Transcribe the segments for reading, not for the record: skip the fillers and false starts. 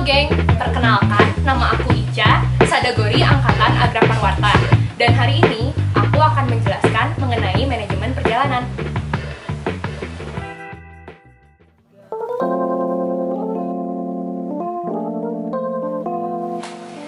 geng, perkenalkan nama aku Ica, Sadagori Angkatan Agraparwarta. Dan hari ini aku akan menjelaskan mengenai manajemen perjalanan.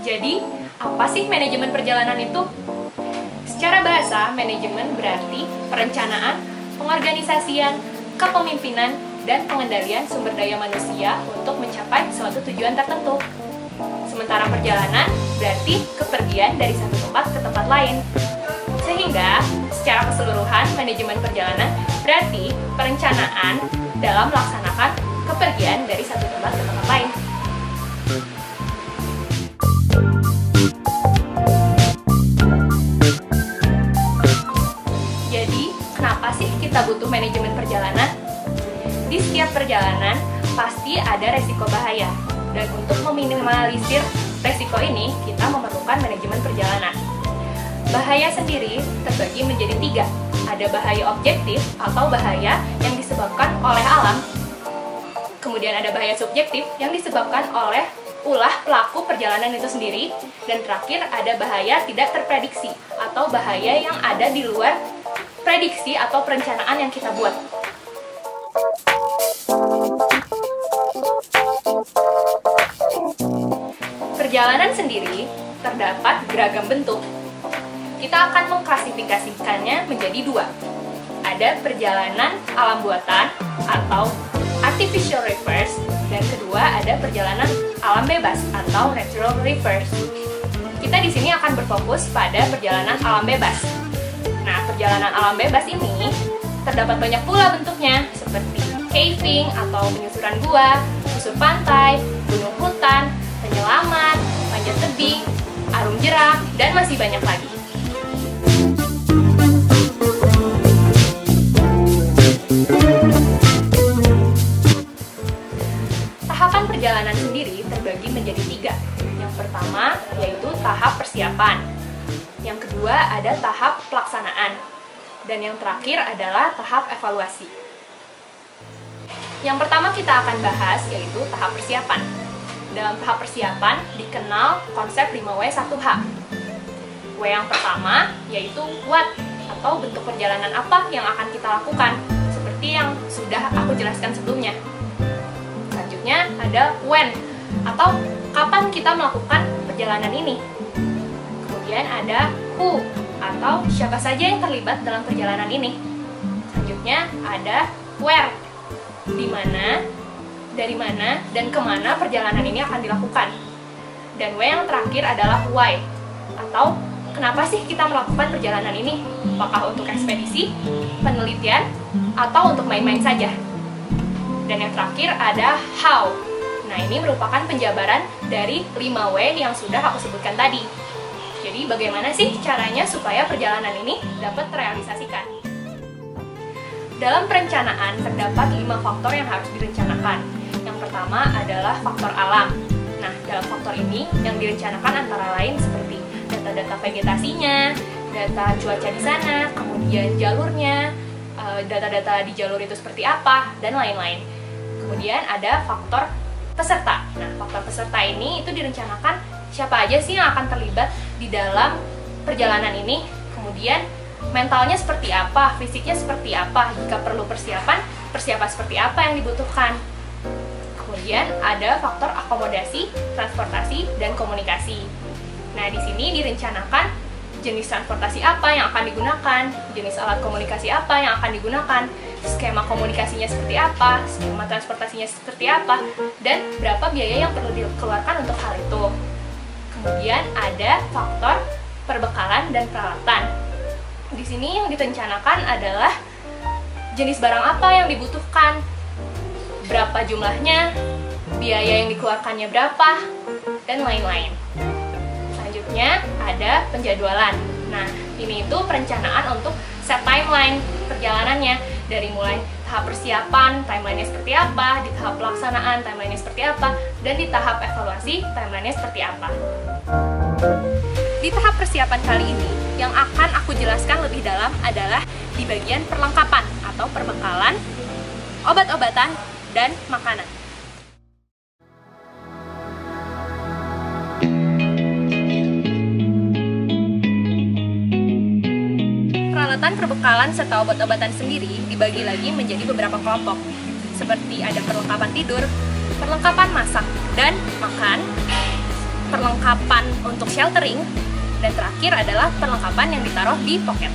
Jadi, apa sih manajemen perjalanan itu? Secara bahasa, manajemen berarti perencanaan, pengorganisasian, kepemimpinan, dan pengendalian sumber daya manusia untuk mencapai suatu tujuan tertentu. Sementara perjalanan berarti kepergian dari satu tempat ke tempat lain. Sehingga, secara keseluruhan, manajemen perjalanan berarti perencanaan dalam melaksanakan kepergian dari satu tempat ke tempat lain. Jadi, kenapa sih kita butuh manajemen perjalanan? Di setiap perjalanan pasti ada resiko bahaya, dan untuk meminimalisir resiko ini kita memerlukan manajemen perjalanan. Bahaya sendiri terbagi menjadi 3. Ada bahaya objektif atau bahaya yang disebabkan oleh alam. Kemudian ada bahaya subjektif yang disebabkan oleh ulah pelaku perjalanan itu sendiri. Dan terakhir ada bahaya tidak terprediksi atau bahaya yang ada di luar prediksi atau perencanaan yang kita buat. Perjalanan sendiri terdapat beragam bentuk. Kita akan mengklasifikasikannya menjadi 2. Ada perjalanan alam buatan atau artificial rivers, dan kedua ada perjalanan alam bebas atau natural rivers. Kita di sini akan berfokus pada perjalanan alam bebas. Nah, perjalanan alam bebas ini terdapat banyak pula bentuknya, seperti caving atau penyusuran gua, susur pantai, gunung hutan, penyelaman, panjat tebing, arum jeram, dan masih banyak lagi. Tahapan perjalanan sendiri terbagi menjadi 3. Yang pertama yaitu tahap persiapan. Yang kedua ada tahap pelaksanaan. Dan yang terakhir adalah tahap evaluasi. Yang pertama kita akan bahas yaitu tahap persiapan. Dalam tahap persiapan dikenal konsep 5W1H. W yang pertama yaitu what atau bentuk perjalanan apa yang akan kita lakukan, seperti yang sudah aku jelaskan sebelumnya. Selanjutnya ada when atau kapan kita melakukan perjalanan ini. Kemudian ada who atau siapa saja yang terlibat dalam perjalanan ini. Selanjutnya ada where, di mana, dari mana, dan kemana perjalanan ini akan dilakukan. Dan W yang terakhir adalah why, atau kenapa sih kita melakukan perjalanan ini? Apakah untuk ekspedisi, penelitian, atau untuk main-main saja? Dan yang terakhir ada how. Nah, ini merupakan penjabaran dari 5W yang sudah aku sebutkan tadi. Jadi, bagaimana sih caranya supaya perjalanan ini dapat terrealisasikan? Dalam perencanaan terdapat 5 faktor yang harus direncanakan. Yang pertama adalah faktor alam. Nah, dalam faktor ini yang direncanakan antara lain seperti data-data vegetasinya, data cuaca di sana, kemudian jalurnya, data-data di jalur itu seperti apa, dan lain-lain. Kemudian ada faktor peserta. Nah, faktor peserta ini itu direncanakan siapa aja sih yang akan terlibat di dalam perjalanan ini, kemudian mentalnya seperti apa, fisiknya seperti apa, jika perlu persiapan seperti apa yang dibutuhkan. Kemudian ada faktor akomodasi, transportasi, dan komunikasi. Nah, di sini direncanakan jenis transportasi apa yang akan digunakan, jenis alat komunikasi apa yang akan digunakan, skema komunikasinya seperti apa, skema transportasinya seperti apa, dan berapa biaya yang perlu dikeluarkan untuk hal itu. Kemudian ada faktor perbekalan dan peralatan. Di sini yang direncanakan adalah jenis barang apa yang dibutuhkan, berapa jumlahnya, biaya yang dikeluarkannya berapa, dan lain-lain. Selanjutnya ada penjadwalan. Nah, ini itu perencanaan untuk set timeline perjalanannya, dari mulai tahap persiapan, timelinenya seperti apa, di tahap pelaksanaan, timelinenya seperti apa, dan di tahap evaluasi, timelinenya seperti apa. Di tahap persiapan kali ini, yang akan aku jelaskan lebih dalam adalah di bagian perlengkapan atau perbekalan, obat-obatan, dan makanan. Peralatan perbekalan serta obat-obatan sendiri dibagi lagi menjadi beberapa kelompok, seperti ada perlengkapan tidur, perlengkapan masak dan makan, perlengkapan untuk sheltering, dan terakhir adalah perlengkapan yang ditaruh di poket.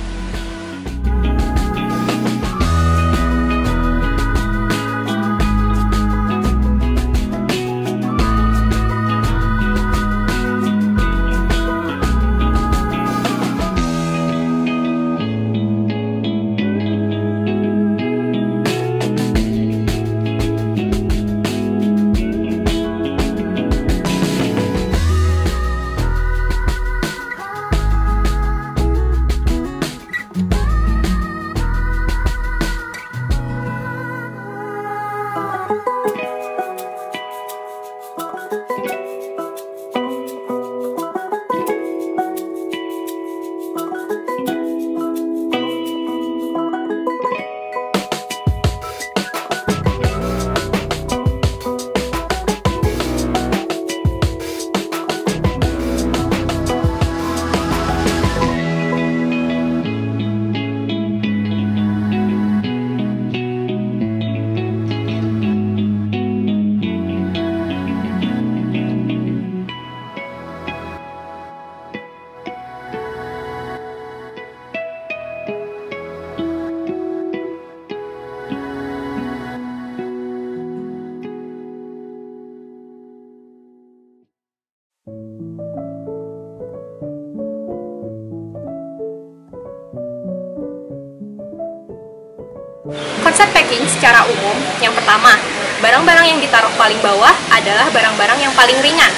Konsep packing secara umum, yang pertama, barang-barang yang ditaruh paling bawah adalah barang-barang yang paling ringan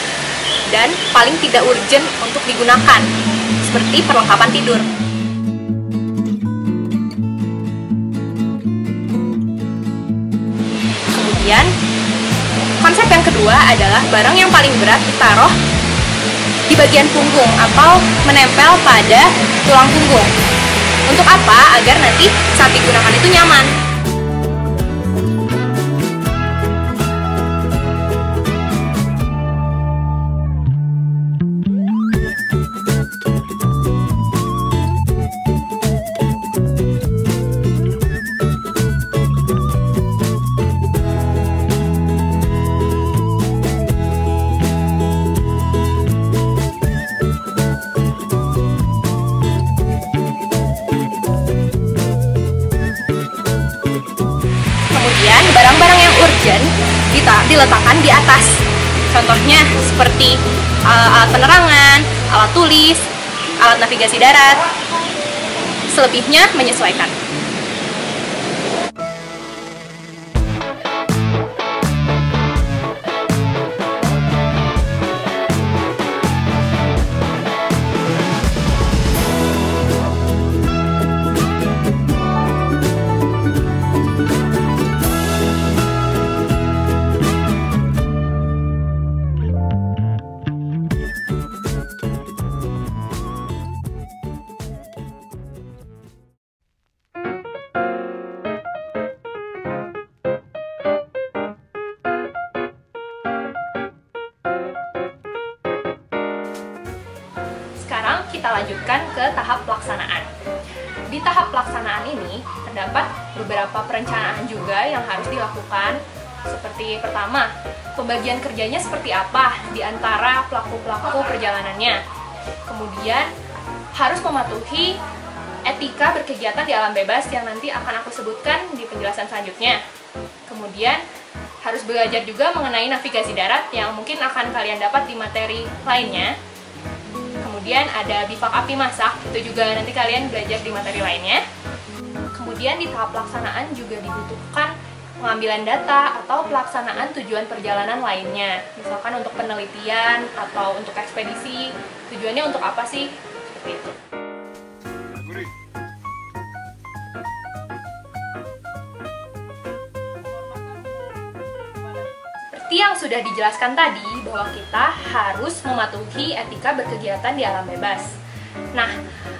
dan paling tidak urgent untuk digunakan, seperti perlengkapan tidur. Kemudian, konsep yang kedua adalah barang yang paling berat ditaruh di bagian punggung atau menempel pada tulang punggung. Untuk apa? Agar nanti saat digunakan itu nyaman. Barang-barang yang urgent diletakkan di atas. Contohnya seperti alat penerangan, alat tulis, alat navigasi darat. Selebihnya menyesuaikan. Sekarang kita lanjutkan ke tahap pelaksanaan. Di tahap pelaksanaan ini terdapat beberapa perencanaan juga yang harus dilakukan. Seperti pertama, pembagian kerjanya seperti apa di antara pelaku-pelaku perjalanannya. Kemudian harus mematuhi etika berkegiatan di alam bebas yang nanti akan aku sebutkan di penjelasan selanjutnya. Kemudian harus belajar juga mengenai navigasi darat yang mungkin akan kalian dapat di materi lainnya. Kemudian ada bivak api masak, itu juga nanti kalian belajar di materi lainnya. Kemudian di tahap pelaksanaan juga dibutuhkan pengambilan data atau pelaksanaan tujuan perjalanan lainnya. Misalkan untuk penelitian atau untuk ekspedisi, tujuannya untuk apa sih? Seperti itu. Seperti yang sudah dijelaskan tadi, bahwa kita harus mematuhi etika berkegiatan di alam bebas. Nah,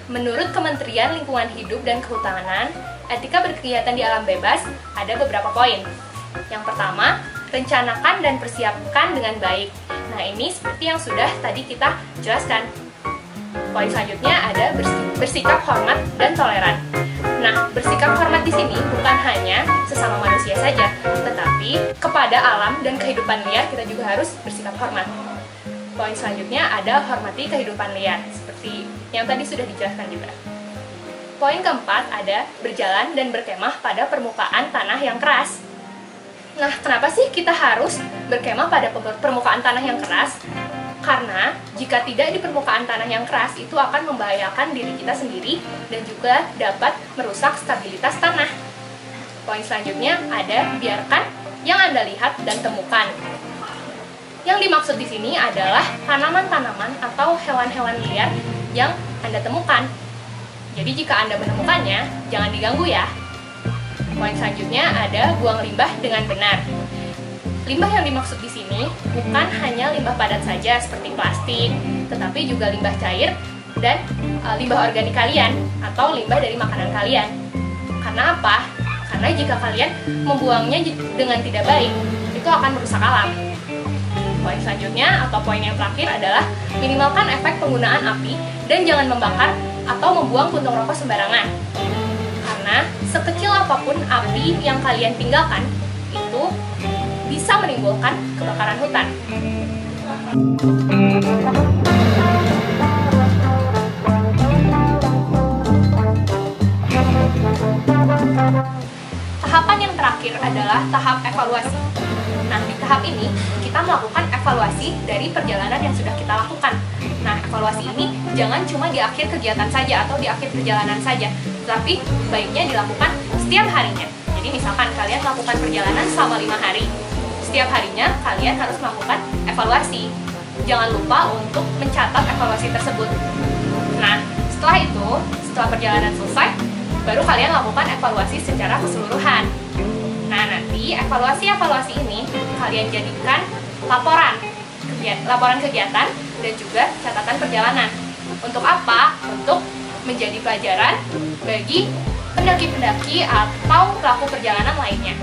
menurut Kementerian Lingkungan Hidup dan Kehutanan, etika berkegiatan di alam bebas ada beberapa poin. Yang pertama, rencanakan dan persiapkan dengan baik. Nah, ini seperti yang sudah tadi kita jelaskan. Poin selanjutnya ada bersikap hormat dan toleran. Nah, bersikap hormat di sini bukan hanya sesama manusia saja, tetapi kepada alam dan kehidupan liar kita juga harus bersikap hormat. Poin selanjutnya ada hormati kehidupan liar, seperti yang tadi sudah dijelaskan juga. Poin keempat ada berjalan dan berkemah pada permukaan tanah yang keras. Nah, kenapa sih kita harus berkemah pada permukaan tanah yang keras? Karena jika tidak di permukaan tanah yang keras, itu akan membahayakan diri kita sendiri dan juga dapat merusak stabilitas tanah. Poin selanjutnya ada biarkan yang Anda lihat dan temukan. Yang dimaksud di sini adalah tanaman-tanaman atau hewan-hewan liar yang Anda temukan. Jadi jika Anda menemukannya, jangan diganggu ya. Poin selanjutnya ada buang limbah dengan benar. Limbah yang dimaksud di sini bukan hanya limbah padat saja seperti plastik, tetapi juga limbah cair dan limbah organik kalian atau limbah dari makanan kalian. Karena apa? Karena jika kalian membuangnya dengan tidak baik, itu akan merusak alam. Poin selanjutnya atau poin yang terakhir adalah minimalkan efek penggunaan api dan jangan membakar atau membuang puntung rokok sembarangan. Karena sekecil apapun api yang kalian tinggalkan, itu bisa menimbulkan kebakaran hutan. Tahapan yang terakhir adalah tahap evaluasi. Nah, di tahap ini kita melakukan evaluasi dari perjalanan yang sudah kita lakukan. Nah, evaluasi ini jangan cuma di akhir kegiatan saja atau di akhir perjalanan saja, tapi baiknya dilakukan setiap harinya. Jadi misalkan kalian melakukan perjalanan selama 5 hari, setiap harinya kalian harus melakukan evaluasi. Jangan lupa untuk mencatat evaluasi tersebut. Nah, setelah itu, setelah perjalanan selesai, baru kalian lakukan evaluasi secara keseluruhan. Nah, nanti evaluasi ini kalian jadikan laporan kegiatan dan juga catatan perjalanan. Untuk apa? Untuk menjadi pelajaran bagi pendaki-pendaki atau pelaku perjalanan lainnya.